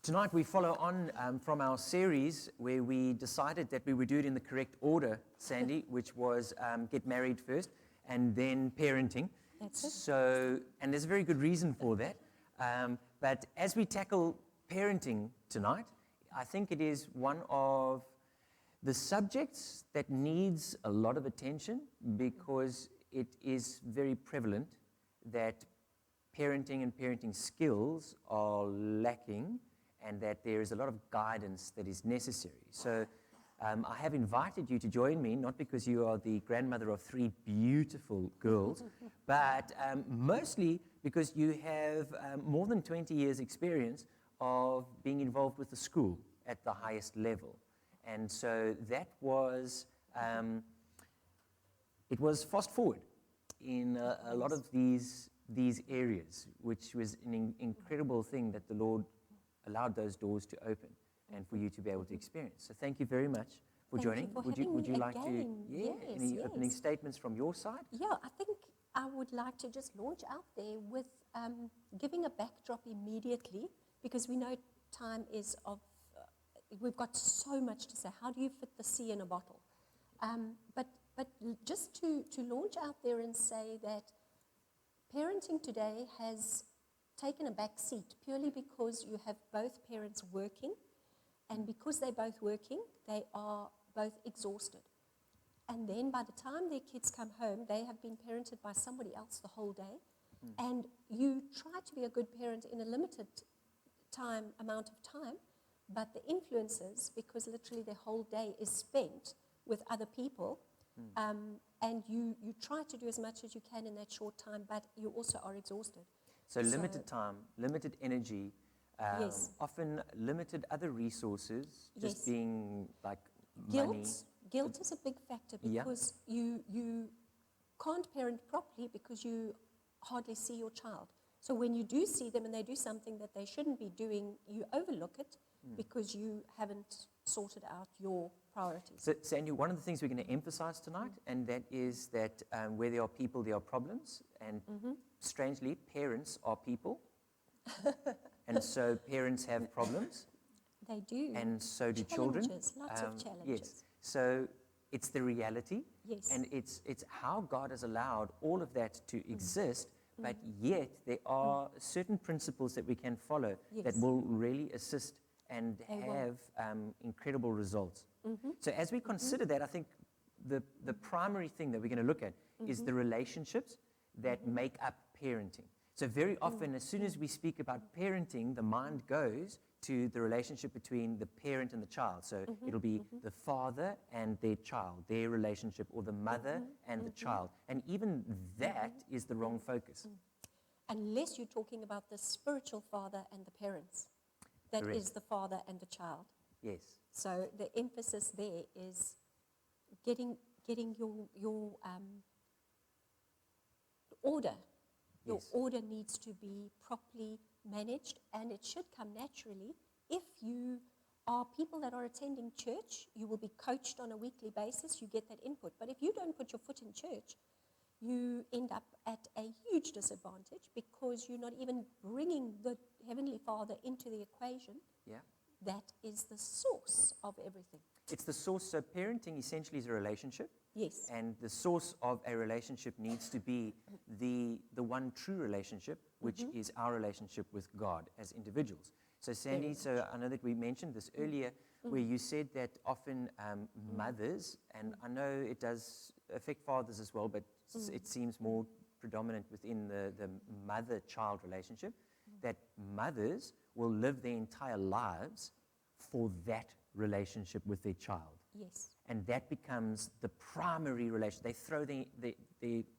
Tonight we follow on from our series where we decided that we would do it in the correct order, Sandy, which was get married first and then parenting. That's it. So, and there's a very good reason for that. But as we tackle parenting tonight, I think it is one of the subjects that needs a lot of attention because it is very prevalent that parenting and parenting skills are lacking and that there is a lot of guidance that is necessary. So I have invited you to join me, not because you are the grandmother of 3 beautiful girls, but mostly because you have more than 20 years experience of being involved with the school at the highest level. And so that was, it was fast forward in a lot of these areas, which was an incredible thing that the Lord allowed those doors to open and for you to be able to experience. So thank you very much for joining. Would you like to, any opening statements from your side? Yeah, I think I would like to just launch out there with giving a backdrop immediately, because we know time is of, we've got so much to say. How do you fit the sea in a bottle? But just to launch out there and say that parenting today has taken a back seat purely because you have both parents working, and because they're both working, they are both exhausted. And then by the time their kids come home, they have been parented by somebody else the whole day, and you try to be a good parent in a limited amount of time, but the influences, because literally their whole day is spent with other people, and you try to do as much as you can in that short time, but you also are exhausted. So limited time, limited energy, Yes. often limited other resources, just Yes. being like money. Guilt is a big factor Yeah. because you can't parent properly because you hardly see your child. So when you do see them and they do something that they shouldn't be doing, you overlook it because you haven't sorted out your priorities. So, Sandy, one of the things we're going to emphasize tonight, and that is that where there are people, there are problems, and strangely, parents are people, and so parents have problems, They do. and so do children. Challenges, lots of challenges. Yes, so it's the reality, Yes. and it's how God has allowed all of that to exist, but yet there are certain principles that we can follow that Yes. will really assist and They will. have incredible results. So as we consider that, I think the primary thing that we're going to look at is the relationships that make up parenting. So very often, as soon as we speak about parenting, the mind goes to the relationship between the parent and the child. So it'll be the father and their child, their relationship, or the mother and the child. And even that is the wrong focus. Unless you're talking about the spiritual father and the parents. That Correct. is the father and the child. Yes. So the emphasis there is getting your order. Your Yes. order needs to be properly managed, and it should come naturally. If you are people that are attending church, you will be coached on a weekly basis, you get that input. But if you don't put your foot in church, you end up at a huge disadvantage because you're not even bringing the Heavenly Father into the equation. Yeah. That is the source of everything. It's the source. So parenting essentially is a relationship. Yes. And the source of a relationship needs to be the one true relationship, which is our relationship with God as individuals. So Sandy, so I know that we mentioned this earlier, where you said that often mothers, and I know it does affect fathers as well, but it seems more predominant within the mother-child relationship, that mothers will live their entire lives for that relationship with their child. Yes. And that becomes the primary relation. They throw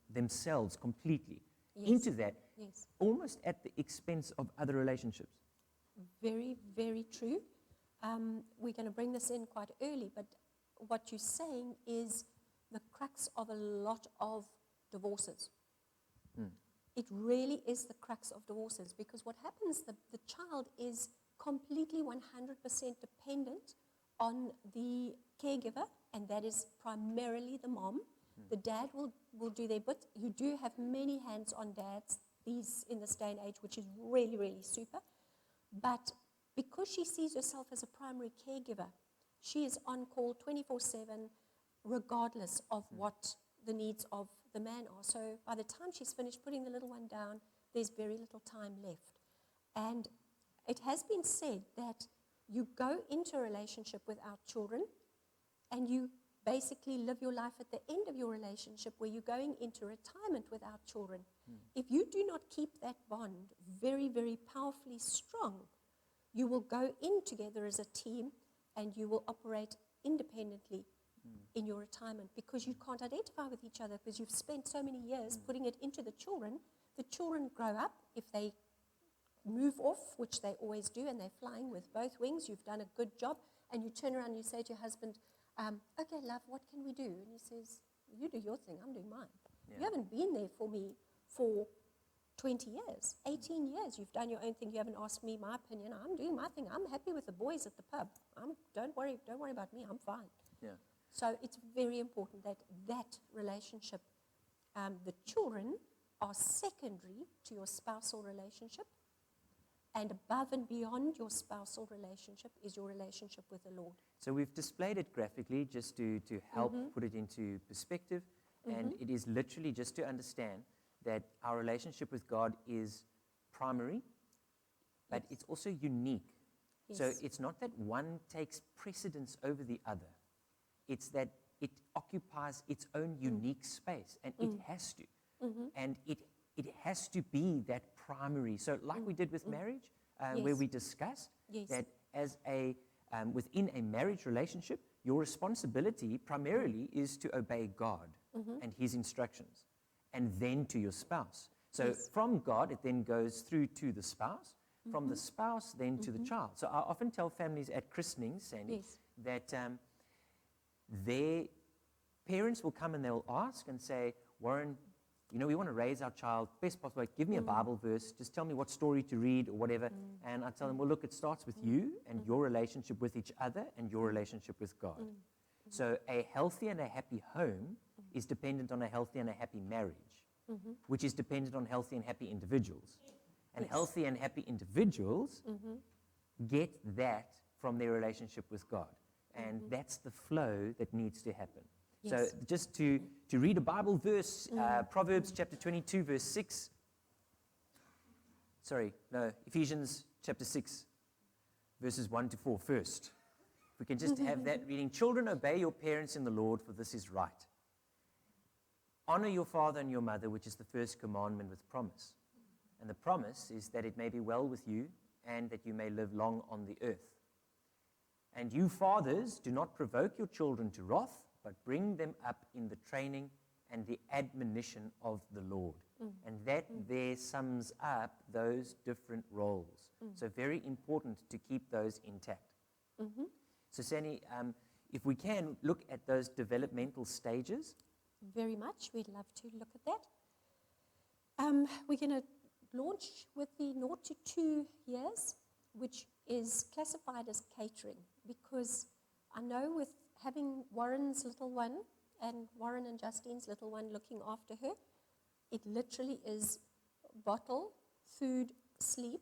themselves completely into that, Yes. almost at the expense of other relationships. Very, very true. We're going to bring this in quite early, but what you're saying is the crux of a lot of divorces. It really is the crux of divorces, because what happens, the child is completely 100% dependent on the caregiver, and that is primarily the mom. The dad will do their bit. You do have many hands-on dads in this day and age, which is really, really super. But because she sees herself as a primary caregiver, she is on call 24/7, regardless of what the needs of the man are. So by the time she's finished putting the little one down, there's very little time left. And it has been said that you go into a relationship without children, and you basically live your life at the end of your relationship where you're going into retirement without children. If you do not keep that bond very, very powerfully strong, you will go in together as a team and you will operate independently in your retirement because you can't identify with each other because you've spent so many years putting it into the children. The children grow up. If they move off, which they always do, and they're flying with both wings, you've done a good job, and you turn around and you say to your husband, okay, love, what can we do? And he says, you do your thing, I'm doing mine. Yeah. You haven't been there for me for 20 years, 18 years. You've done your own thing. You haven't asked me my opinion. I'm doing my thing. I'm happy with the boys at the pub. Don't worry about me. I'm fine. Yeah. So it's very important that that relationship, the children are secondary to your spousal relationship, and above and beyond your spousal relationship is your relationship with the Lord. So we've displayed it graphically just to help put it into perspective. And it is literally just to understand that our relationship with God is primary, but it's also unique. So Yes. it's not that one takes precedence over the other. It's that it occupies its own unique space, and it has to. And it has to be that primary. So like we did with marriage, where Yes. we discussed Yes. that as within a marriage relationship, your responsibility primarily is to obey God and His instructions, and then to your spouse. So Yes. from God, it then goes through to the spouse, from the spouse then to the child. So I often tell families at christenings, Sandy, Yes. that their parents will come and they'll ask and say, Warren, you know, we want to raise our child best possible way. Give me a Bible verse. Just tell me what story to read or whatever. And I tell them, well, look, it starts with you and your relationship with each other and your relationship with God. So a healthy and a happy home is dependent on a healthy and a happy marriage, which is dependent on healthy and happy individuals. And Yes. healthy and happy individuals get that from their relationship with God. And that's the flow that needs to happen. Yes. So just to read a Bible verse, Proverbs chapter 22, verse 6. Sorry, no, Ephesians chapter 6, verses 1 to 4 first. If we can just have that reading. Children, obey your parents in the Lord, for this is right. Honor your father and your mother, which is the first commandment with promise. And the promise is that it may be well with you and that you may live long on the earth. And you fathers, do not provoke your children to wrath, but bring them up in the training and the admonition of the Lord. And that there sums up those different roles. So very important to keep those intact. So Sandy, if we can look at those developmental stages. Very much. We'd love to look at that. We're going to launch with the 0 to 2 years, which is classified as catering, because I know with having Warren's little one and Warren and Justine's little one looking after her, it literally is bottle, food, sleep.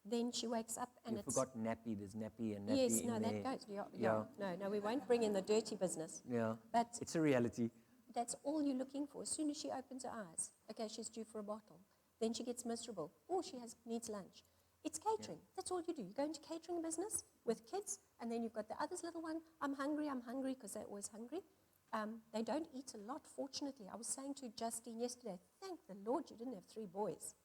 Then she wakes up and You it's... forgot nappy. There's nappy and nappy Yes, in no, there. that goes. Yeah. Yeah. No, we won't bring in the dirty business. Yeah, But it's a reality. that's all you're looking for. As soon as she opens her eyes, okay, she's due for a bottle. Then she gets miserable. Or she needs lunch. It's catering. That's all you do. You go into catering business with kids, and then you've got the other's little one. I'm hungry, because they're always hungry. They don't eat a lot, fortunately. I was saying to Justine yesterday, thank the Lord you didn't have 3 boys.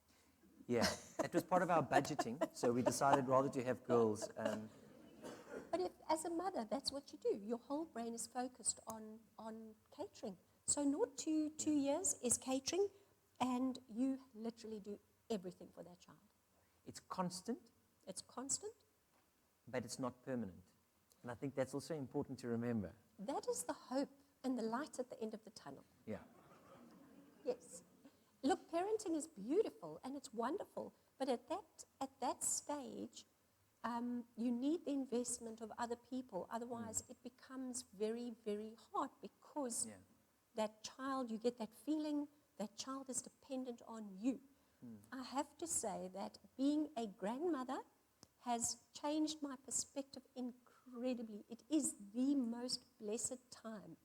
Yeah, that was part of our budgeting, so we decided rather to have girls. But if, as a mother, that's what you do. Your whole brain is focused on catering. So 0 to 2 years is catering, and you literally do everything for that child. It's constant, It's constant. but it's not permanent. And I think that's also important to remember. That is the hope and the light at the end of the tunnel. Yeah. Yes. Look, parenting is beautiful and it's wonderful, but at that stage, you need the investment of other people. Otherwise, it becomes very, very hard because Yeah. that child, you get that feeling, that child is dependent on you. I have to say that being a grandmother has changed my perspective incredibly. It is the most blessed time.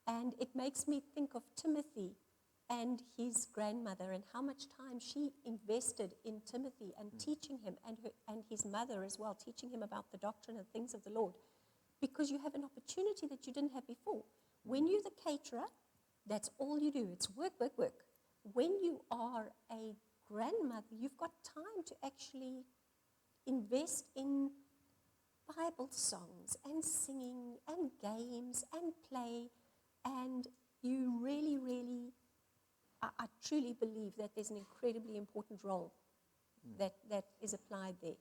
And it makes me think of Timothy and his grandmother and how much time she invested in Timothy and teaching him, and his mother as well, teaching him about the doctrine and things of the Lord. Because you have an opportunity that you didn't have before. When you're the caterer, that's all you do. It's work, work, work. When you are a grandmother, you've got time to actually invest in Bible songs and singing and games and play. And you really, really, I truly believe that there's an incredibly important role that is applied there.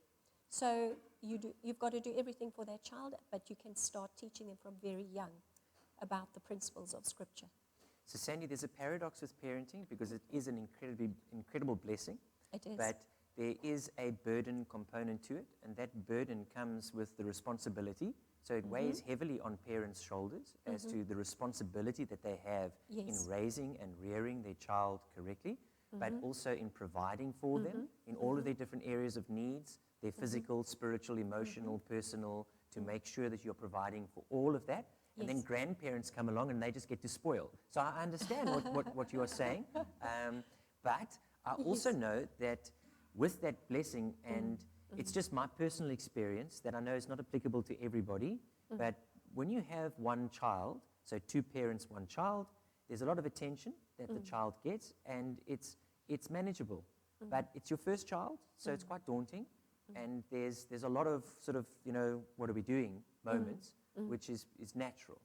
So you've got to do everything for that child, but you can start teaching them from very young about the principles of Scripture. So Sandy, there's a paradox with parenting because it is an incredible blessing. It is. But there is a burden component to it, and that burden comes with the responsibility. So it weighs heavily on parents' shoulders as to the responsibility that they have in raising and rearing their child correctly, but also in providing for them in all of their different areas of needs, their physical, spiritual, emotional, personal, to make sure that you're providing for all of that. And then grandparents come along and they just get to spoil. So I understand what you are saying, but I also know that with that blessing, and it's just my personal experience that I know is not applicable to everybody, but when you have one child, so two parents, one child, there's a lot of attention that the child gets, and it's manageable. But it's your first child, so it's quite daunting, and there's a lot of sort of, what are we doing moments, which is natural.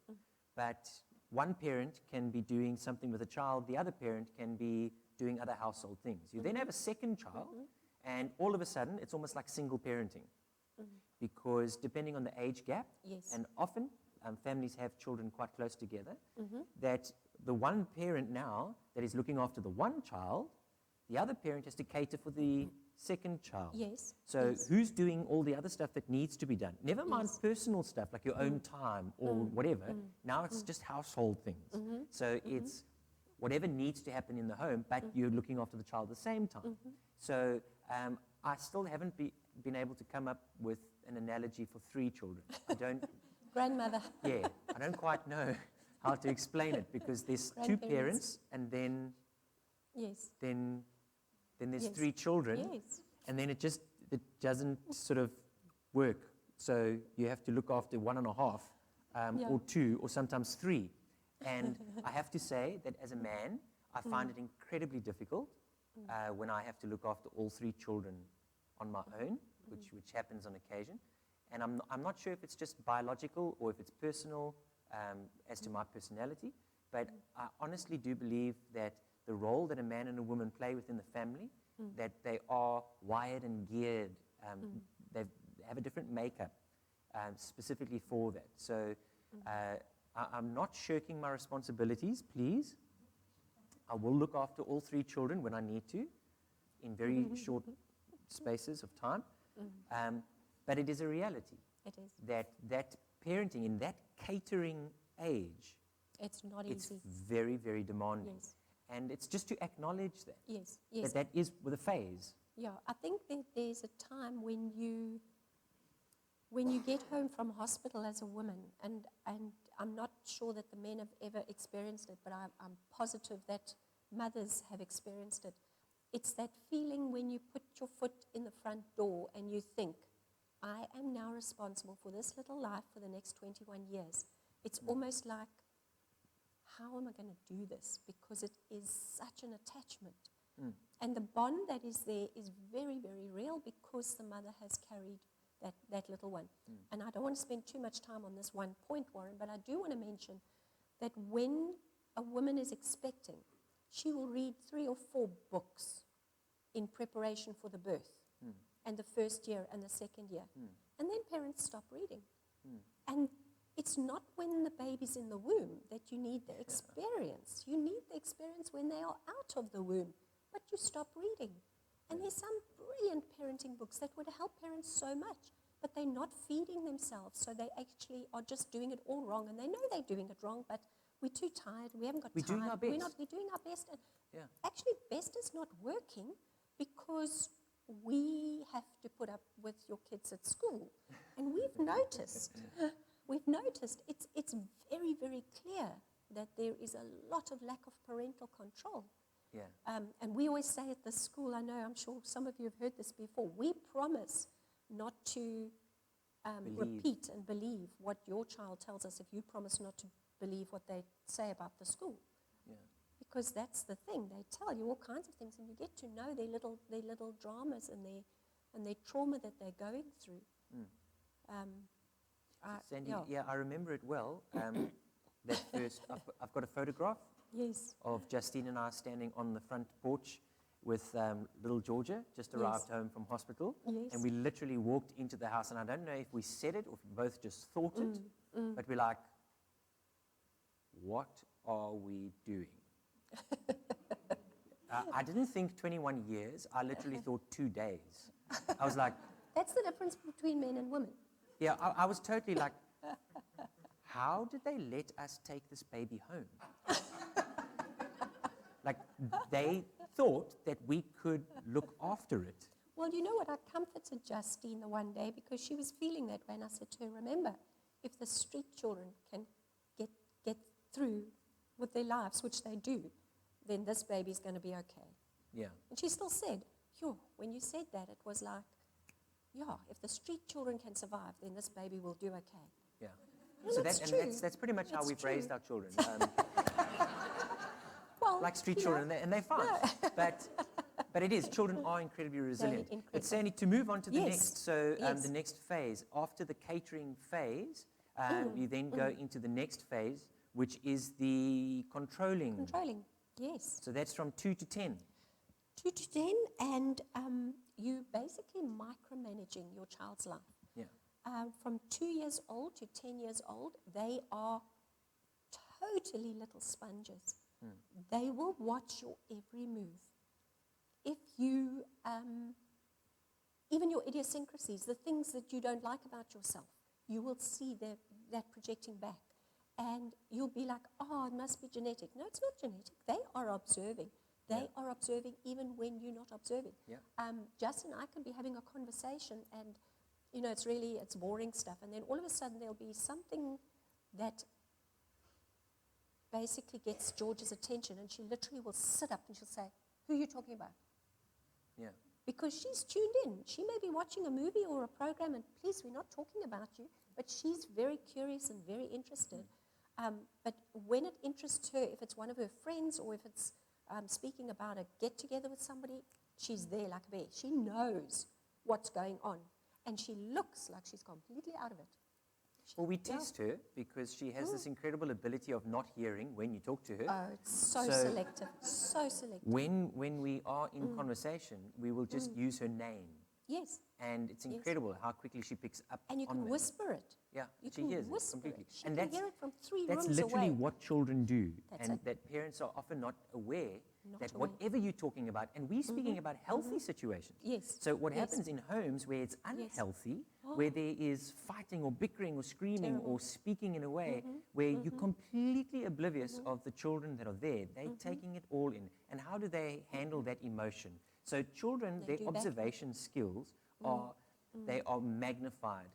But one parent can be doing something with a child, the other parent can be doing other household things. You then have a second child, and all of a sudden, it's almost like single parenting. Because depending on the age gap, and often families have children quite close together, that the one parent now that is looking after the one child, the other parent has to cater for the second child. Yes. So who's doing all the other stuff that needs to be done? Never mind personal stuff like your own time or whatever. Now it's just household things. So it's whatever needs to happen in the home, but you're looking after the child at the same time. So I still haven't been able to come up with an analogy for 3 children. I don't. Grandmother. Yeah, I don't quite know how to explain it because there's 2 parents and then there's 3 children, and then it doesn't sort of work. So you have to look after 1.5 or 2 or sometimes 3. And I have to say that as a man, I find it incredibly difficult when I have to look after all 3 children on my own, which happens on occasion. And I'm not sure if it's just biological or if it's personal as to my personality, but I honestly do believe that the role that a man and a woman play within the family, that they are wired and geared, they have a different makeup specifically for that. So I'm not shirking my responsibilities, please. I will look after all 3 children when I need to, in very short spaces of time. But it is a reality. It is. That parenting in that catering age, It's not easy. it's very, very demanding. Yes. And it's just to acknowledge that. Yes, yes. That is with a phase. Yeah, I think that there's a time when you get home from hospital as a woman, and I'm not sure that the men have ever experienced it, but I'm positive that mothers have experienced it. It's that feeling when you put your foot in the front door and you think, I am now responsible for this little life for the next 21 years. It's almost like, how am I going to do this? Because it is such an attachment. And the bond that is there is very, very real because the mother has carried that little one. And I don't want to spend too much time on this one point, Warren, but I do want to mention that when a woman is expecting, she will read 3 or 4 books in preparation for the birth, and the first year and the second year. And then parents stop reading. And it's not when the baby's in the womb that you need the experience. You need the experience when they are out of the womb, but you stop reading. And there's some brilliant parenting books that would help parents so much, but they're not feeding themselves, so they actually are just doing it all wrong, and they know they're doing it wrong, but we're too tired, we haven't got time. Doing our best. We're doing our best. And actually, best is not working because we have to put up with your kids at school. And we've noticed it's very, very clear that there is a lot of lack of parental control. Yeah. And we always say at the school, I'm sure some of you have heard this before, we promise not to repeat and believe what your child tells us if you promise not to believe what they say about the school. Yeah. Because that's the thing. They tell you all kinds of things, and you get to know their little dramas and their trauma that they're going through. Sandy, I remember it well. That first, I've got a photograph Yes. of Justine and I standing on the front porch with little Georgia, just arrived home from hospital. Yes. And we literally walked into the house, and I don't know if we said it or if we both just thought it, but we're like, what are we doing? I didn't think 21 years. I literally thought 2 days. I was like, That's the difference between men and women. yeah, I was totally like, how did they let us take this baby home? Like, they thought that we could look after it. Well, you know what? I comforted Justine the one day because she was feeling that way. And I said to her, remember, if the street children can get through with their lives, which they do, then this baby's going to be okay. Yeah. And she still said, when you said that, it was like, if the street children can survive, then this baby will do okay. Yeah. And So it's that, true. and that's pretty much how It's we've true. raised our children. Well, Like street you know, children, and they're fine. But it is, children are incredibly resilient. But incredible. Sandy, to move on to the Yes. next, so Yes. the next phase, after the catering phase, you then go into the next phase, which is the controlling. Controlling, yes. So that's from 2 to 10. 2 to 10, and you basically micromanaging your child's life. Yeah. From 2 years old to 10 years old, they are totally little sponges. They will watch your every move. If you, even your idiosyncrasies, the things that you don't like about yourself, you will see that projecting back. And you'll be like, it must be genetic. No, it's not genetic. They are observing. They are observing even when you're not observing. Yeah. Justin and I can be having a conversation and, it's boring stuff. And then all of a sudden there'll be something that basically gets George's attention, and she literally will sit up and she'll say, who are you talking about? Yeah. Because she's tuned in. She may be watching a movie or a program, and please, we're not talking about you, but she's very curious and very interested. But when it interests her, if it's one of her friends or if it's speaking about a get-together with somebody, she's there like a bear. She knows what's going on, and she looks like she's completely out of it. Well, we test her because she has this incredible ability of not hearing when you talk to her. Oh, it's so So- selective, so selective. When we are in conversation, we will just use her name. Yes, And it's Yes. incredible how quickly she picks up and you on can that. whisper it. Yeah, You she can hears it whisper completely. it. She And can hear it from 3 that's rooms literally away. what children do. That's And it. that parents are often not aware Not that aware. whatever you're talking about, and we're speaking about healthy situations. Yes. So what Yes. happens in homes where it's unhealthy, where there is fighting or bickering or screaming Terrible. or speaking in a way where you're completely oblivious of the children that are there, they're taking it all in. And how do they handle that emotion? So children, They their do back. observation skills are magnified.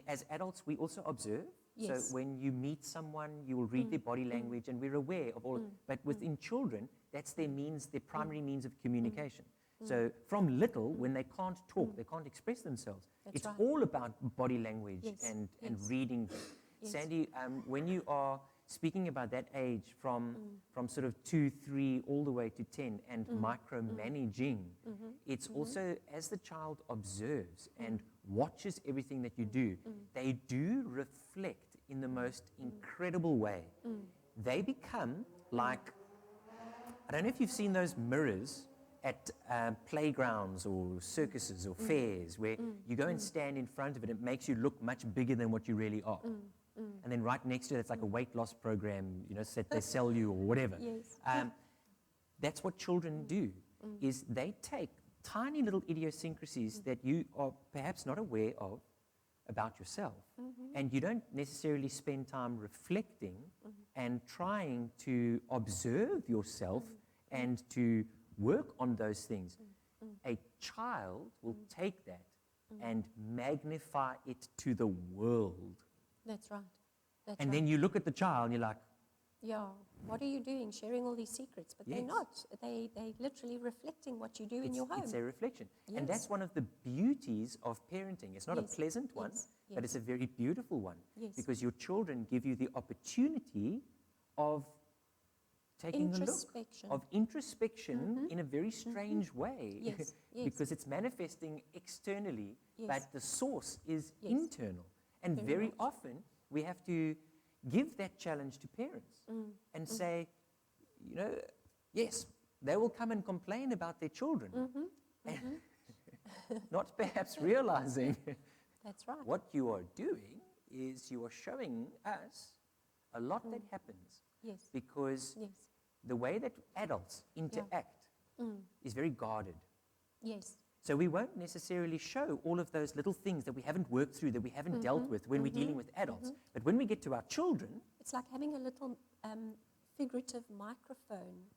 As adults, we also observe. Yes. So when you meet someone, you will read their body language, and we're aware of all. But within children, that's their primary means of communication. So from little, when they can't talk, they can't express themselves, That's it's right. all about body language Yes, and yes. reading. Yes. Sandy, when you are speaking about that age from sort of 2, 3, all the way to 10, and micromanaging, it's also as the child observes and watches everything that you do, they do reflect in the most incredible way. They become like, I don't know if you've seen those mirrors at playgrounds or circuses or fairs where you go and stand in front of it, it makes you look much bigger than what you really are. And then right next to it, it's like a weight loss program, that they sell you or whatever. Yes. That's what children do, is they take tiny little idiosyncrasies that you are perhaps not aware of about yourself. And you don't necessarily spend time reflecting and trying to observe yourself and to work on those things. a child will take that and magnify it to the world. That's right. That's And right. then you look at the child and you're like, Yeah, what are you doing, sharing all these secrets? But they're Yes. not. They literally reflecting what you do in your home. it's a reflection. And Yes. that's one of the beauties of parenting. It's not Yes, a pleasant one, yes, but it's a very beautiful one. Yes. Because your children give you the opportunity of taking a look, Introspection. of introspection in a very strange way. Yes, yes. Because it's manifesting externally, Yes. but the source is Yes. internal. And Very very much. often we have to give that challenge to parents and say, you know, yes, they will come and complain about their children. Not perhaps realizing That's right. what you are doing is you are showing us a lot that happens Yes, because yes, the way that adults interact is very guarded. yes, So we won't necessarily show all of those little things that we haven't worked through, that we haven't dealt with when we're dealing with adults. But when we get to our children, It's like having a little figurative microphone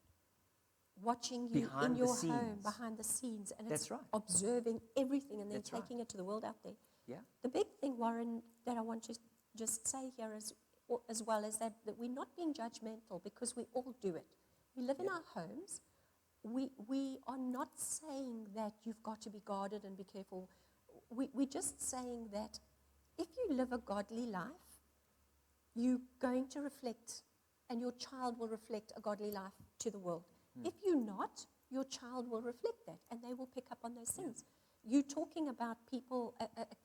watching you Behind in the your home, scenes. behind the scenes, and That's it's right. observing everything and then That's right. taking it to the world out there. yeah, The big thing, Warren, that I want to just say here as well is that we're not being judgmental because we all do it. We live in our homes. We are not saying that you've got to be guarded and be careful. We're just saying that if you live a godly life, you're going to reflect, and your child will reflect a godly life to the world. If you're not, your child will reflect that, and they will pick up on those things. You're talking about people,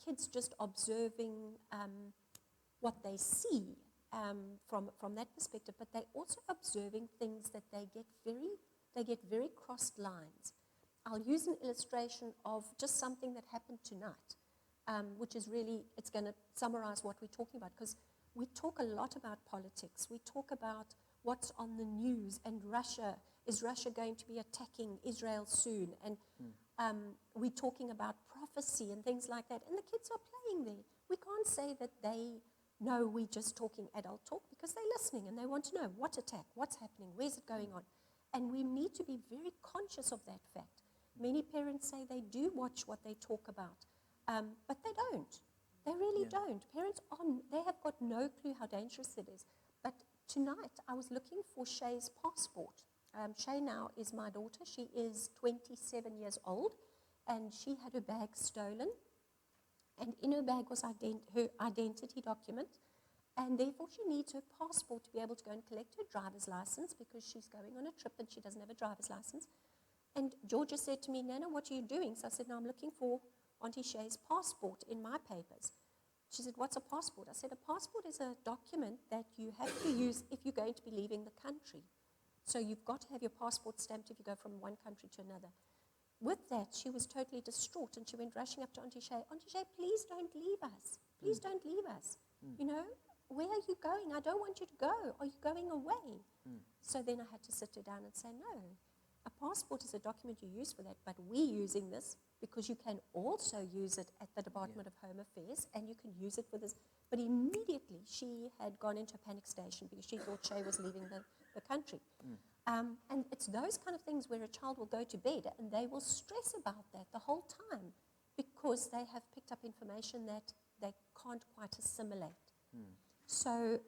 kids just observing what they see from that perspective, but they're also observing things that they get very crossed lines. I'll use an illustration of just something that happened tonight, which is really, it's going to summarize what we're talking about, because we talk a lot about politics. We talk about what's on the news, and Russia. Is Russia going to be attacking Israel soon? And we're talking about prophecy and things like that. And the kids are playing there. We can't say that they know we're just talking adult talk, because they're listening and they want to know what attack, what's happening, where's it going on. And we need to be very conscious of that fact. Many parents say they do watch what they talk about, but they don't. They really don't. Parents, they have got no clue how dangerous it is. But tonight, I was looking for Shay's passport. Shay now is my daughter. She is 27 years old, and she had her bag stolen. And in her bag was her identity document, and therefore she needs her passport to be able to go and collect her driver's license, because she's going on a trip and she doesn't have a driver's license. And Georgia said to me, Nana, what are you doing? So I said, no, I'm looking for Auntie Shay's passport in my papers. She said, what's a passport? I said, a passport is a document that you have to use if you're going to be leaving the country. So you've got to have your passport stamped if you go from one country to another. With that, she was totally distraught, and she went rushing up to Auntie Shay. Auntie Shay, please don't leave us. Please don't leave us. You know, where are you going? I don't want you to go. Are you going away? So then I had to sit her down and say, no, a passport is a document you use for that, but we're using this because you can also use it at the Department of Home Affairs, and you can use it for this. But immediately she had gone into a panic station because she thought Shay was leaving the country. And it's those kind of things where a child will go to bed and they will stress about that the whole time, because they have picked up information that they can't quite assimilate. So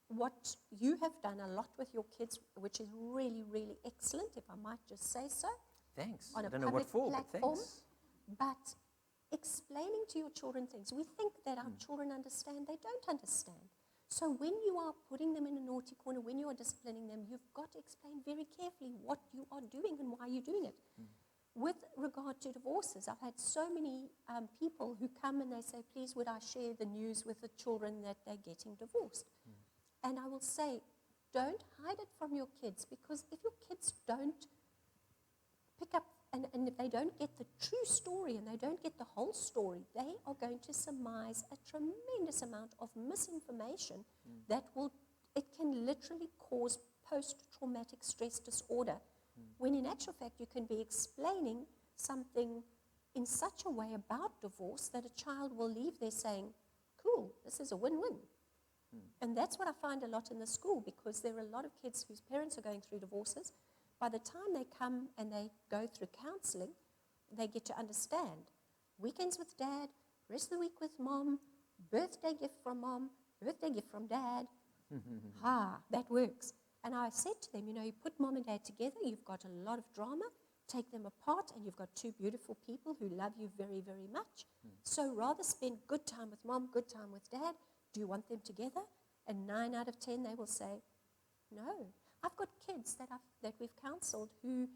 what you have done a lot with your kids, which is really, really excellent, if I might just say so, thanks. on I a don't know what public for, but platform, thanks. but explaining to your children things. We think that our children understand. They don't understand. So when you are putting them in a naughty corner, when you are disciplining them, you've got to explain very carefully what you are doing and why you're doing it. With regard to divorces, I've had so many people who come and they say, please, would I share the news with the children that they're getting divorced? And I will say, don't hide it from your kids, because if your kids don't pick up, and if they don't get the true story and they don't get the whole story, they are going to surmise a tremendous amount of misinformation that it can literally cause post-traumatic stress disorder, when in actual fact you can be explaining something in such a way about divorce that a child will leave there saying, cool, this is a win-win. And that's what I find a lot in the school, because there are a lot of kids whose parents are going through divorces. By the time they come and they go through counseling, they get to understand. Weekends with dad, rest of the week with mom, birthday gift from mom, birthday gift from dad. That works. And I said to them, you put mom and dad together, you've got a lot of drama, take them apart, and you've got two beautiful people who love you very, very much. So rather spend good time with mom, good time with dad. Do you want them together? And 9 out of 10, they will say, no. I've got kids that we've counseled who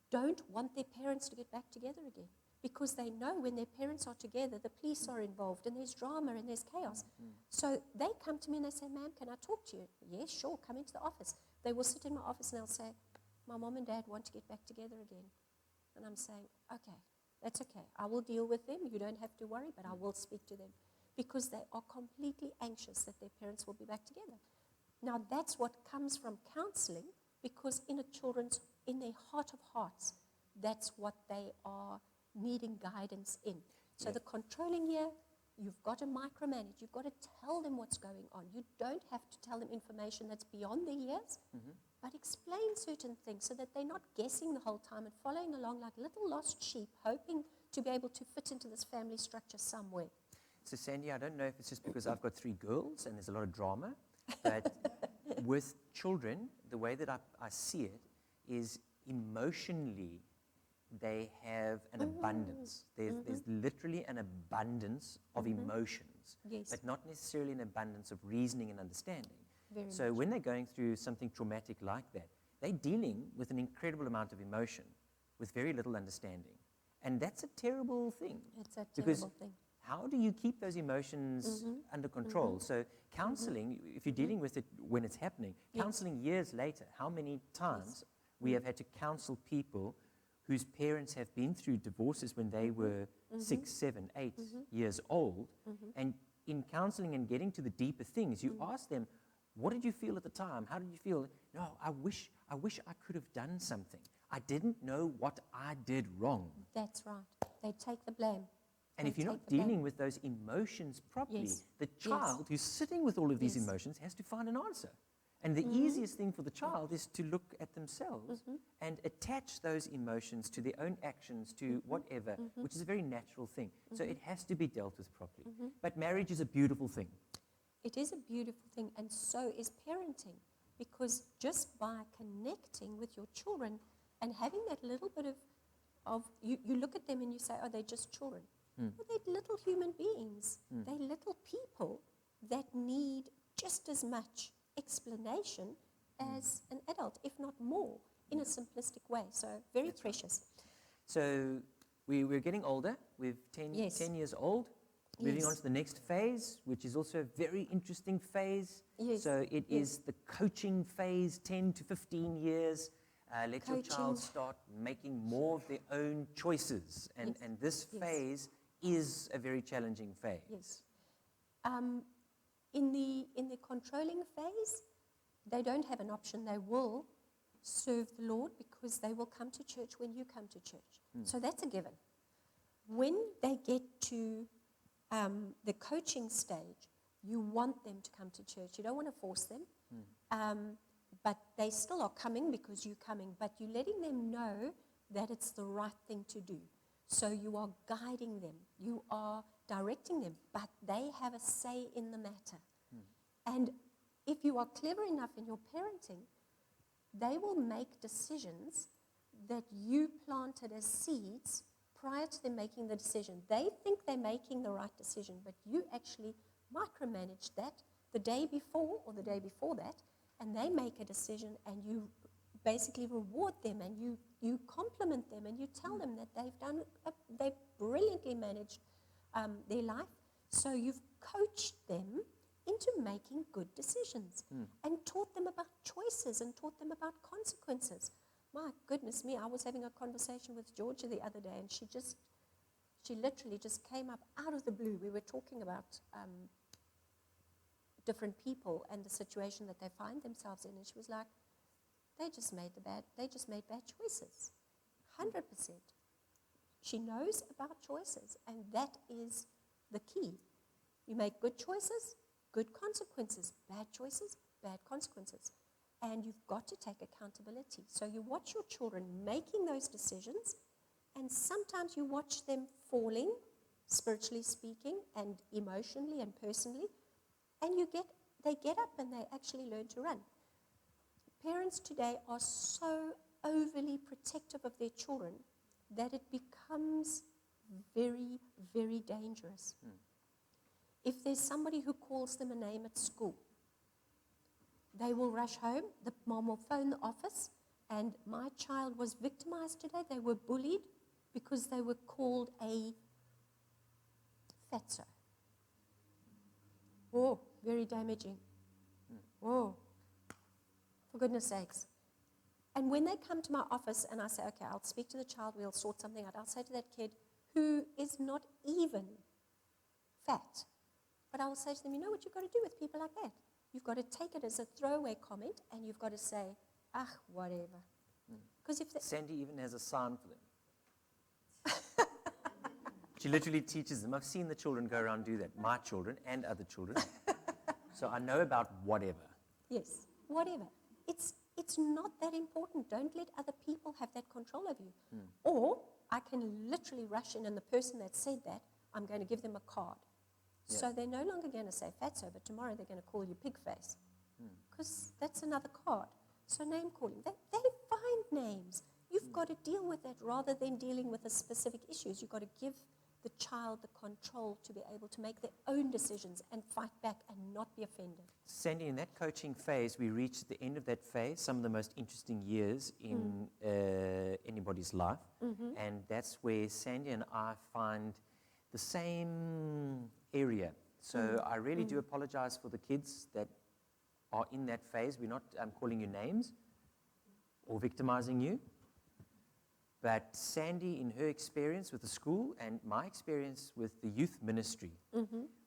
don't want their parents to get back together again because they know when their parents are together, the police are involved and there's drama and there's chaos. So they come to me and they say, ma'am, can I talk to you? Yes, sure, come into the office. They will sit in my office and they'll say, my mom and dad want to get back together again. And I'm saying, okay, that's okay. I will deal with them. You don't have to worry, but I will speak to them because they are completely anxious that their parents will be back together. Now, that's what comes from counseling because in their heart of hearts, that's what they are needing guidance in. So the controlling here, you've got to micromanage. You've got to tell them what's going on. You don't have to tell them information that's beyond their years, but explain certain things so that they're not guessing the whole time and following along like little lost sheep, hoping to be able to fit into this family structure somewhere. So Sandy, I don't know if it's just because I've got 3 girls and there's a lot of drama, but with children, the way that I see it is emotionally they have an abundance. There's literally an abundance of emotions, Yes. but not necessarily an abundance of reasoning and understanding. Very So when they're going through something traumatic like that, they're dealing with an incredible amount of emotion with very little understanding. And that's a terrible thing. It's a Because terrible thing. how do you keep those emotions under control? So counseling, if you're dealing with it when it's happening, counseling years later, how many times we have had to counsel people whose parents have been through divorces when they were 6, 7, 8 years old. And in counseling and getting to the deeper things, you ask them, what did you feel at the time? How did you feel? No, I wish I could have done something. I didn't know what I did wrong. That's right. They take the blame. And They if you're take not the blame. dealing with those emotions properly, Yes. the child who's sitting with all of these Yes. emotions has to find an answer. And the easiest thing for the child is to look at themselves and attach those emotions to their own actions, to whatever, which is a very natural thing. So it has to be dealt with properly. But marriage is a beautiful thing. It is a beautiful thing, and so is parenting, because just by connecting with your children and having that little bit of you look at them and you say, oh, they're just children. Well, they're little human beings. They're little people that need just as much explanation as an adult, if not more, in a simplistic way. So very precious. So we're getting older. We're 10 years old. Moving on to the next phase, which is also a very interesting phase. Yes. So it is the coaching phase, 10 to 15 years. Let your child start making more of their own choices. And this phase is a very challenging phase. Yes. In the controlling phase, they don't have an option. They will serve the Lord because they will come to church when you come to church. So that's a given. When they get to the coaching stage, you want them to come to church. You don't want to force them. But they still are coming because you're coming. But you're letting them know that it's the right thing to do. So you are guiding them. You are directing them. But they have a say in the matter. And if you are clever enough in your parenting, they will make decisions that you planted as seeds prior to them making the decision. They think they're making the right decision, but you actually micromanage that the day before or the day before that, and they make a decision, and you basically reward them, and you compliment them, and you tell them that they've brilliantly managed their life. So you've coached them into making good decisions and taught them about choices and taught them about consequences. My goodness me, I was having a conversation with Georgia the other day, and she literally just came up out of the blue. We were talking about different people and the situation that they find themselves in, and she was like, they just made bad choices. 100%. She knows about choices, and that is the key. You make good choices, good consequences. Bad choices, bad consequences. And you've got to take accountability. So you watch your children making those decisions, And sometimes you watch them falling, spiritually speaking, and emotionally and personally, and they get up and they actually learn to run. Parents today are so overly protective of their children that it becomes very, very dangerous. If there's somebody who calls them a name at school, they will rush home, the mom will phone the office, and my child was victimized today. They were bullied because they were called a fatso. Oh, very damaging. Oh, for goodness sakes. And when they come to my office and I say, okay, I'll speak to the child, we'll sort something out, I'll say to that kid who is not even fat, but I will say to them, you know what you've got to do with people like that? You've got to take it as a throwaway comment and you've got to say, whatever. Because if Sandy even has a sign for them. She literally teaches them. I've seen the children go around and do that, my children and other children. So I know about whatever. Yes, whatever. It's not that important. Don't let other people have that control over you. Or I can literally rush in, and the person that said that, I'm going to give them a card. Yeah. So they're no longer going to say fatso, but tomorrow they're going to call you pig face. Because that's another card. So name calling. They find names. You've got to deal with that rather than dealing with the specific issues. You've got to give the child the control to be able to make their own decisions and fight back and not be offended. Sandy, in that coaching phase, we reached the end of that phase, some of the most interesting years in anybody's life. And that's where Sandy and I find the same area. So I really do apologize for the kids that are in that phase. We're not calling you names or victimizing you. But Sandy, in her experience with the school and my experience with the youth ministry,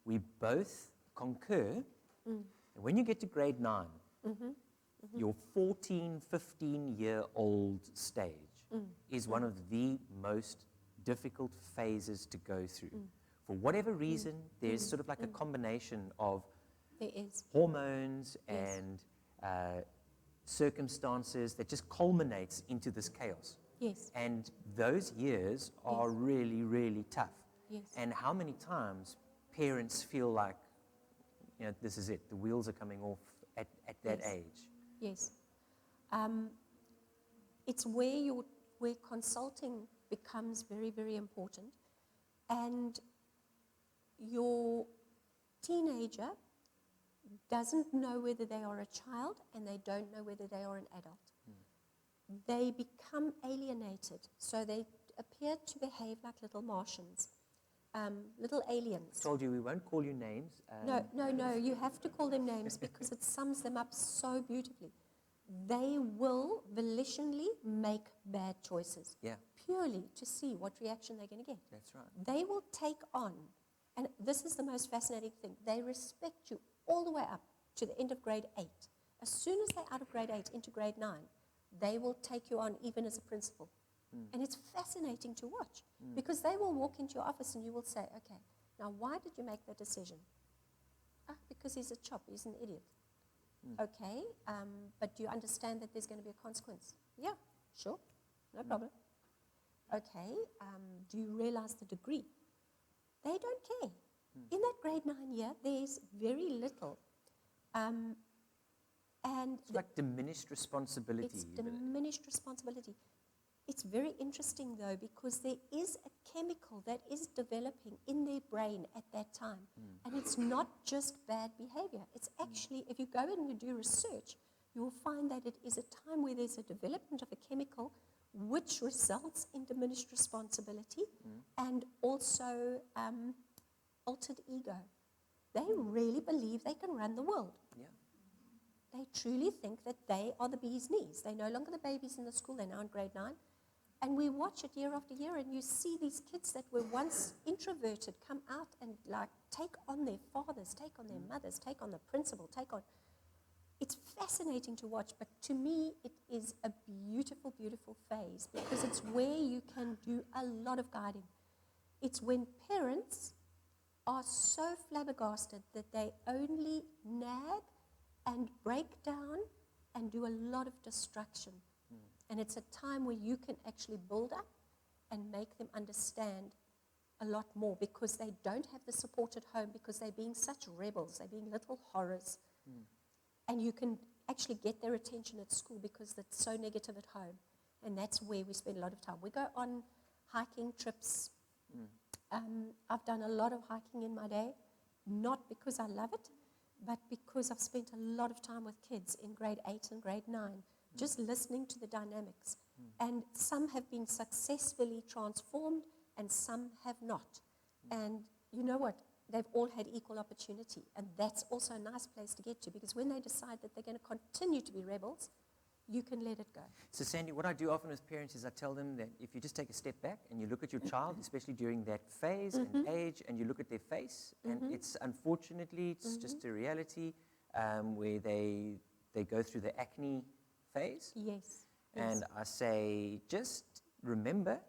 we both concur. And when you get to grade 9, your 14, 15-year-old stage is one of the most difficult phases to go through. For whatever reason, there's sort of like a combination of There is. hormones Yes. and circumstances that just culminates into this chaos. Yes. And those years are really, really tough. Yes. And how many times parents feel like, this is it, the wheels are coming off at that Yes. age. Yes. It's where consulting becomes very, very important. And your teenager doesn't know whether they are a child and they don't know whether they are an adult. They become alienated, so they appear to behave like little Martians, little aliens. Told you we won't call you names. No, you have to call them names because it sums them up so beautifully. They will volitionally make bad choices, Yeah, purely to see what reaction they're going to get. that's right. They will take on, and this is the most fascinating thing, they respect you all the way up to the end of grade 8. As soon as they're out of grade 8 into grade 9, they will take you on even as a principal. And it's fascinating to watch because they will walk into your office and you will say, okay, now why did you make that decision? Because he's a chop, he's an idiot. Okay, but do you understand that there's going to be a consequence? Yeah, sure, no problem. Okay, do you realize the degree? They don't care. In that grade 9 year, there's very little. And It's like diminished responsibility. it's diminished responsibility. It's very interesting, though, because there is a chemical that is developing in their brain at that time. And it's not just bad behavior. It's actually, if you go and you do research, you will find that it is a time where there's a development of a chemical which results in diminished responsibility and also altered ego. They really believe they can run the world. Yeah. They truly think that they are the bee's knees. They're no longer the babies in the school. They're now in grade 9. And we watch it year after year, and you see these kids that were once introverted come out and take on their fathers, take on their mothers, take on the principal, take on. It's fascinating to watch, but to me, it is a beautiful, beautiful phase because it's where you can do a lot of guiding. It's when parents are so flabbergasted that they only nag and break down and do a lot of destruction. And it's a time where you can actually build up and make them understand a lot more because they don't have the support at home because they're being such rebels, they're being little horrors. And you can actually get their attention at school because it's so negative at home. And that's where we spend a lot of time. We go on hiking trips. I've done a lot of hiking in my day, not because I love it, but because I've spent a lot of time with kids in grade 8 and grade 9, just listening to the dynamics. And some have been successfully transformed and some have not. And you know what? They've all had equal opportunity. And that's also a nice place to get to because when they decide that they're going to continue to be rebels, you can let it go. So Sandy, what I do often with parents is I tell them that if you just take a step back and you look at your child, especially during that phase and age, and you look at their face, and it's unfortunately, it's just a reality where they go through the acne phase. Yes. And I say, just remember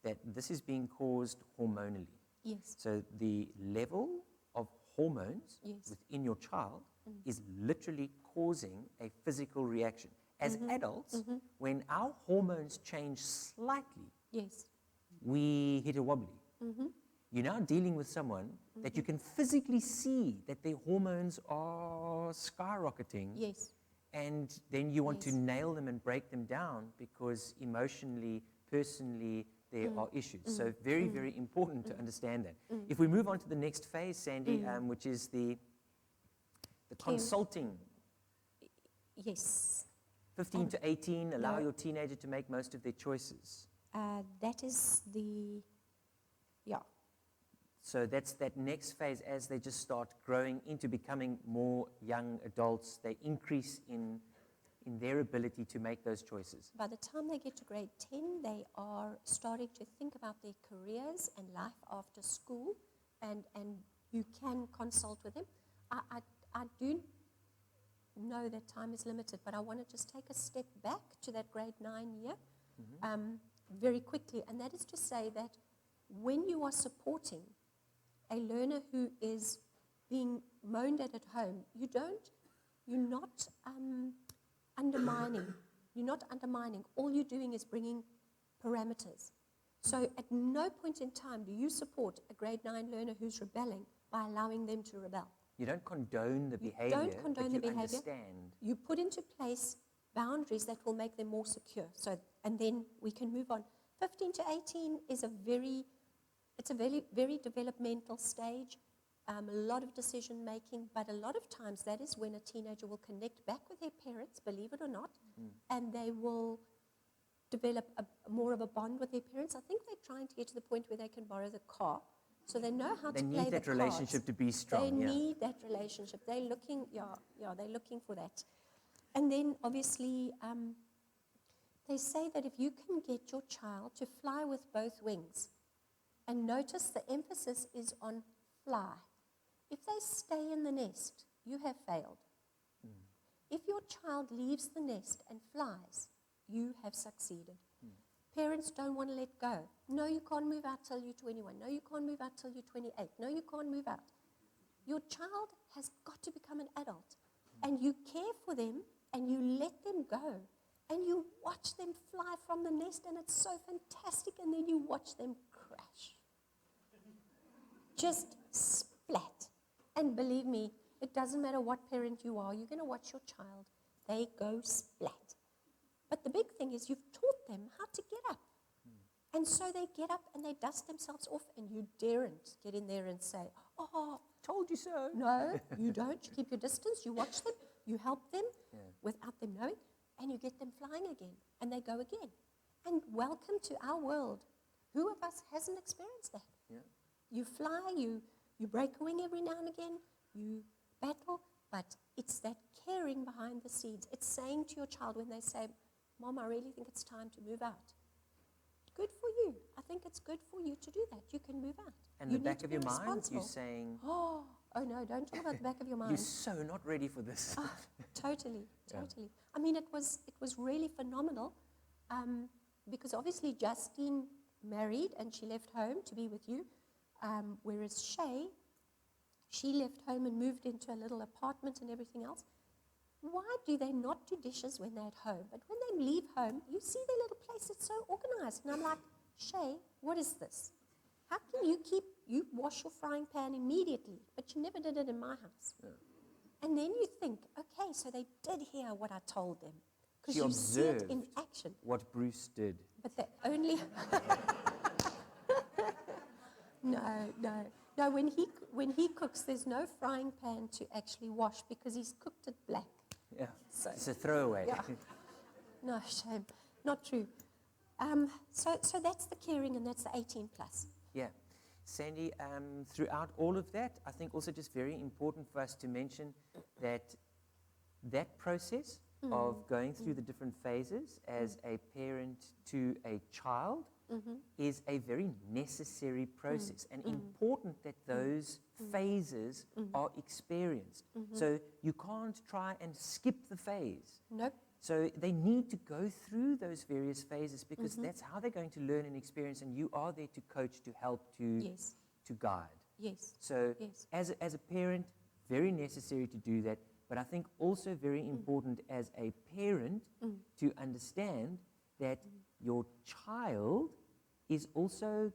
that this is being caused hormonally. Yes. So the level of hormones Yes. within your child is literally causing a physical reaction. As adults, when our hormones change slightly, Yes. we hit a wobbly. You're now dealing with someone that you can physically see that their hormones are skyrocketing. Yes. And then you want to Yes. nail them and break them down because emotionally, personally, there are issues. So very, very important to understand that. If we move on to the next phase, Sandy, which is the consulting, Yes. 15 to 18, allow no. your teenager to make most of their choices. That is the, yeah. So that's that next phase as they just start growing into becoming more young adults. They increase in their ability to make those choices. By the time they get to grade 10, they are starting to think about their careers and life after school, and you can consult with them. I do know that time is limited, but I want to just take a step back to that grade 9 year very quickly, and that is to say that when you are supporting a learner who is being moaned at home, you're not undermining. You're not undermining. All you're doing is bringing parameters. So at no point in time do you support a grade 9 learner who's rebelling by allowing them to rebel. You don't condone the behavior, don't condone but the you behavior. understand. You put into place boundaries that will make them more secure. So, and then we can move on. 15 to 18 is a very developmental stage, a lot of decision making, but a lot of times that is when a teenager will connect back with their parents, believe it or not, and they will develop more of a bond with their parents. I think they're trying to get to the point where they can borrow the car, so they know how They to play need that the relationship cards. to be strong. They yeah. need that relationship. They're looking, they're looking for that. And then obviously, they say that if you can get your child to fly with both wings, and notice the emphasis is on fly. If they stay in the nest, you have failed. If your child leaves the nest and flies, you have succeeded. Parents don't want to let go. No, you can't move out till you're 21. No, you can't move out till you're 28. No, you can't move out. Your child has got to become an adult. And you care for them and you let them go. And you watch them fly from the nest and it's so fantastic. And then you watch them crash. Just splat. And believe me, it doesn't matter what parent you are, you're going to watch your child. They go splat. But the big thing is you've taught them how to get up. And so they get up and they dust themselves off and you daren't get in there and say, oh, Told you so. no, you don't. You keep your distance, you watch them, you help them without them knowing, and you get them flying again. And they go again. And welcome to our world. Who of us hasn't experienced that? Yeah. You fly, you break a wing every now and again, you battle, but it's that caring behind the scenes. It's saying to your child when they say, Mom, I really think it's time to move out. Good for you. I think it's good for you to do that. You can move out. And you the need back to of be your mind, responsible. you're saying, Oh no, don't talk about the back of your you're mind. so not ready for this. Totally. Yeah. I mean, it was really phenomenal because obviously Justine married and she left home to be with you, whereas Shay, she left home and moved into a little apartment and everything else. Why do they not do dishes when they're at home? But when they leave home, you see their little place, it's so organized. And I'm like, Shay, what is this? How can you wash your frying pan immediately, but you never did it in my house? Yeah. And then you think, okay, so they did hear what I told them. Because She you see it in observed. action. What Bruce did. But they only... No, when he cooks, there's no frying pan to actually wash because he's cooked it black. Yeah. So- It's a throwaway. Yeah. No, shame. Not true. So that's the caring and that's the 18 plus. Yeah. Sandy, throughout all of that, I think also just very important for us to mention that process of going through the different phases as a parent to a child is a very necessary process and important that those phases are experienced. So you can't try and skip the phase. Nope. So they need to go through those various phases because that's how they're going to learn and experience, and you are there to coach, to help, Yes. to guide. Yes. So Yes. as a parent, very necessary to do that, but I think also very important as a parent to understand that your child is also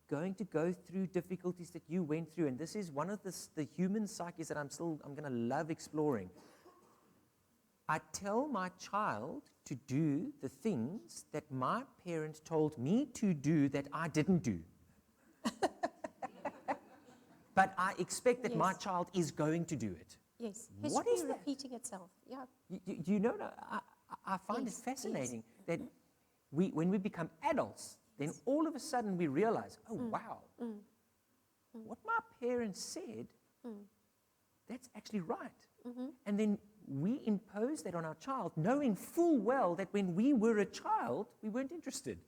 going to go through difficulties that you went through, and this is one of the human psyches that I'm going to love exploring. I tell my child to do the things that my parent told me to do that I didn't do. But I expect that my Yes. child is going to do it. Yes. What History is that? repeating itself. Yeah. You know, I find Yes, it fascinating that when we become adults, then all of a sudden we realize, oh, wow, what my parents said, that's actually right. And then we impose that on our child, knowing full well that when we were a child, we weren't interested.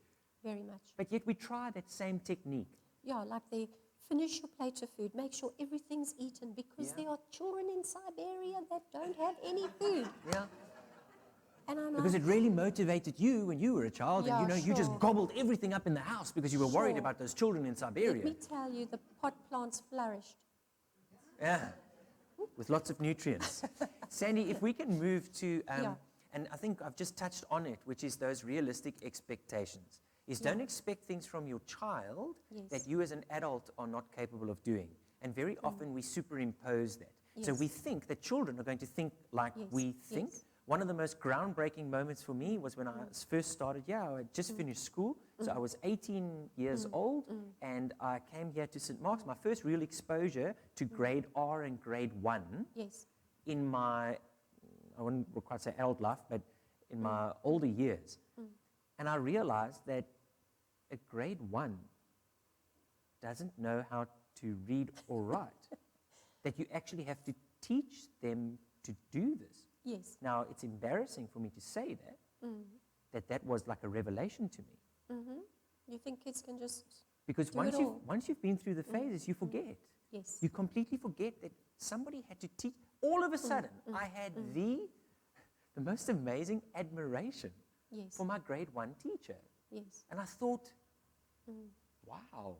Very much. But yet we try that same technique. Yeah, like they finish your plate of food, make sure everything's eaten because Yeah. there are children in Siberia that don't have any food. Yeah. And I'm Because like, it really motivated you when you were a child, Yeah, and you just sure. gobbled everything up in the house because you were worried Sure. about those children in let Siberia. me tell you, the pot plants flourished. Yeah, with lots of nutrients. Sandy, if we can move to, Yeah. and I think I've just touched on it, which is those realistic expectations. Is Yeah. don't expect things from your child Yes. that you as an adult are not capable of doing. And very often we superimpose that. So Yes. we think that children are going to think like Yes, we think. yes. One of the most groundbreaking moments for me was when I first started, I had just finished school. So I was 18 years old, and I came here to St. Mark's, my first real exposure to grade R and grade 1 Yes. in my, I wouldn't quite say adult life, but in my older years. And I realized that a grade 1 doesn't know how to read or write, that you actually have to teach them to do this. Yes. Now, it's embarrassing for me to say that was like a revelation to me. You think kids can just, Because Do it all. once you've been through the phases, you forget. yes. You completely forget that somebody had to teach. All of a sudden, I had the most amazing admiration Yes. for my grade 1 teacher. Yes. And I thought, wow,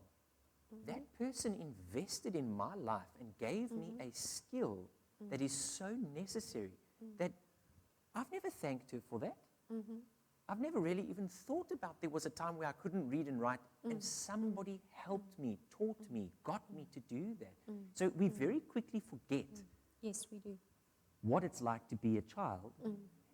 that person invested in my life and gave me a skill that is so necessary that I've never thanked her for that. I've never really even thought about there was a time where I couldn't read and write, and somebody helped me, taught me, got me to do that. So we very quickly forget Yes, we do. what it's like to be a child,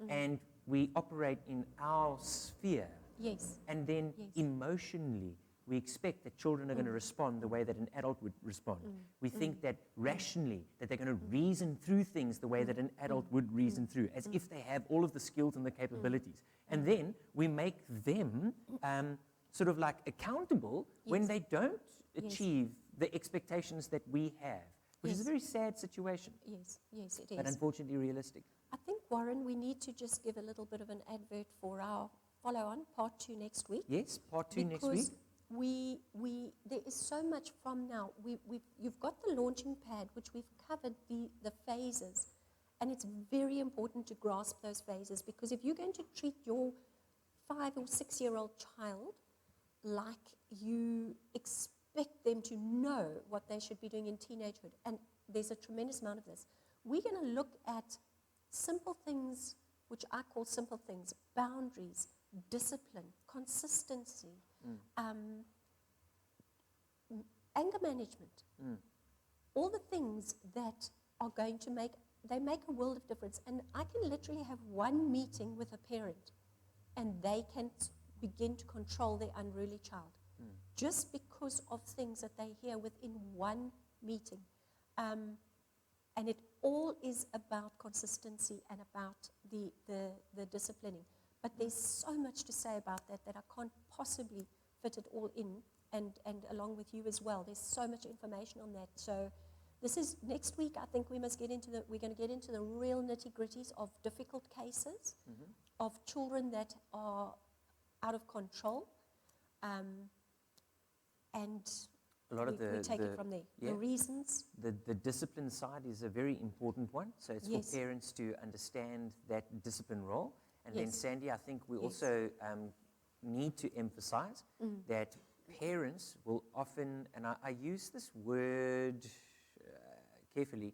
and we operate in our sphere. Yes. And then Yes. emotionally, we expect that children are going to respond the way that an adult would respond. We think that rationally, that they're going to reason through things the way that an adult would reason through, as if they have all of the skills and the capabilities. And then we make them sort of like accountable when Yes. they don't Yes. achieve the expectations that we have, which is a Yes. very sad situation, Yes. Yes, it but is. unfortunately realistic. I think, Warren, we need to just give a little bit of an advert for our follow-on, part 2 next week. Yes, part 2 next week. Because there is so much from now. You've got the launching pad, which we've covered the phases. And it's very important to grasp those phases because if you're going to treat your 5 or 6-year-old child like you expect them to know what they should be doing in teenagehood, and there's a tremendous amount of this, we're going to look at simple things, which I call simple things, boundaries, discipline, consistency, anger management, all the things that are going to make a world of difference. And I can literally have one meeting with a parent and they can begin to control their unruly child just because of things that they hear within one meeting. And it all is about consistency and about the disciplining. But there's so much to say about that I can't possibly fit it all in, and along with you as well. There's so much information on that. So this is next week. I think we're going to get into the real nitty-gritties of difficult cases, of children that are out of control, and A lot of we take it from there. yeah. The reasons. The discipline side is a very important one. So it's Yes. for parents to understand that discipline role. And then Yes. Sandy, I think we Yes. also need to emphasize that parents will often, and I use this word carefully,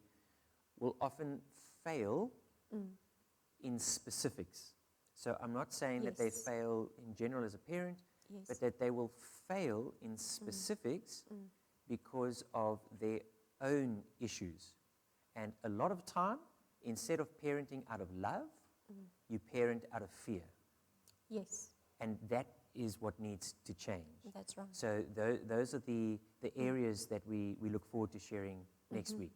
will often fail in specifics. So I'm not saying that they Yes. fail in general as a parent, Yes. but that they will fail in specifics because of their own issues. And a lot of time, instead of parenting out of love, you parent out of fear. Yes, And that is what needs to change. that's right. So those are the areas that we look forward to sharing next week.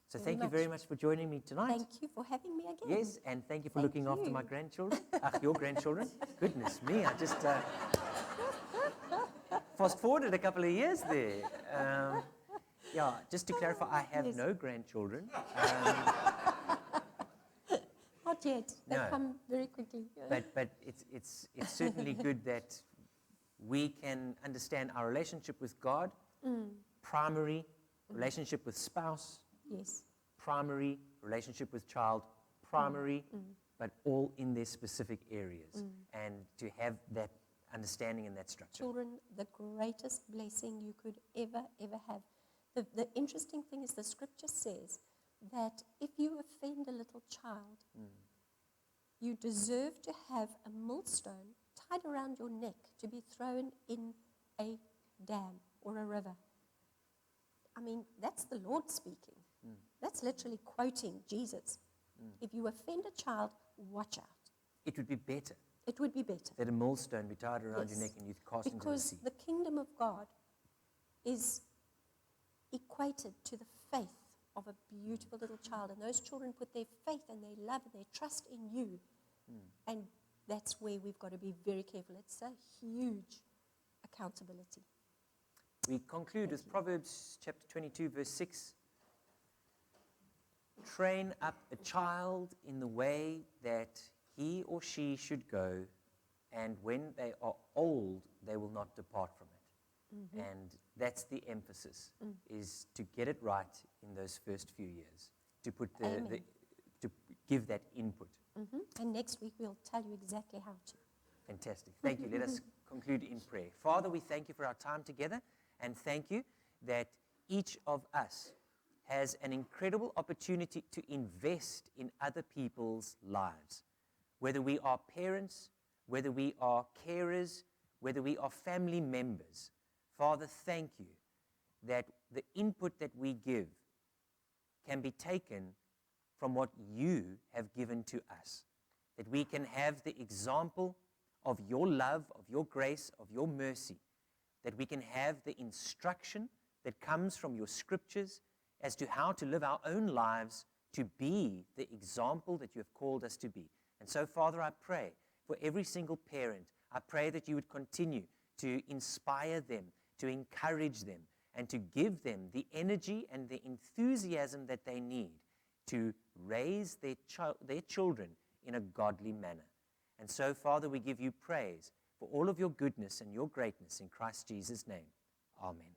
So Very thank you very much for joining me tonight. Thank you for having me again. Yes, and thank you for Thank looking after my you. grandchildren. Your grandchildren. Goodness me, I just fast forwarded a couple of years there. Yeah, just to clarify, I have Yes. no grandchildren. Not yet. They No. come very quickly. But it's certainly good that we can understand our relationship with God, primary relationship with spouse, Yes, primary relationship with child, primary, but all in their specific areas, and to have that understanding and that structure. children, the greatest blessing you could ever have. The interesting thing is the scripture says that if you offend a little child, you deserve to have a millstone tied around your neck to be thrown in a dam or a river. I mean, that's the Lord speaking. That's literally quoting Jesus. If you offend a child, watch out. It would be better It would be better. that a millstone be tied around your Yes. neck and you cast into the Because sea. the kingdom of God is equated to the faith of a beautiful little child. And those children put their faith and their love and their trust in you. And that's where we've got to be very careful. It's a huge accountability. We conclude with Proverbs chapter 22, verse 6. Train up a child in the way that he or she should go, and when they are old, they will not depart from it. And that's the emphasis, is to get it right in those first few years, to put Amen. to give that input. And next week we'll tell you exactly how to. Fantastic. Thank you. Let us conclude in prayer. Father, we thank you for our time together, and thank you that each of us has an incredible opportunity to invest in other people's lives. Whether we are parents, whether we are carers, whether we are family members. Father, thank you that the input that we give can be taken from what you have given to us. That we can have the example of your love, of your grace, of your mercy. That we can have the instruction that comes from your scriptures as to how to live our own lives to be the example that you have called us to be. And so, Father, I pray for every single parent. I pray that you would continue to inspire them, to encourage them, and to give them the energy and the enthusiasm that they need to raise their children in a godly manner. And so, Father, we give you praise for all of your goodness and your greatness in Christ Jesus' name. Amen.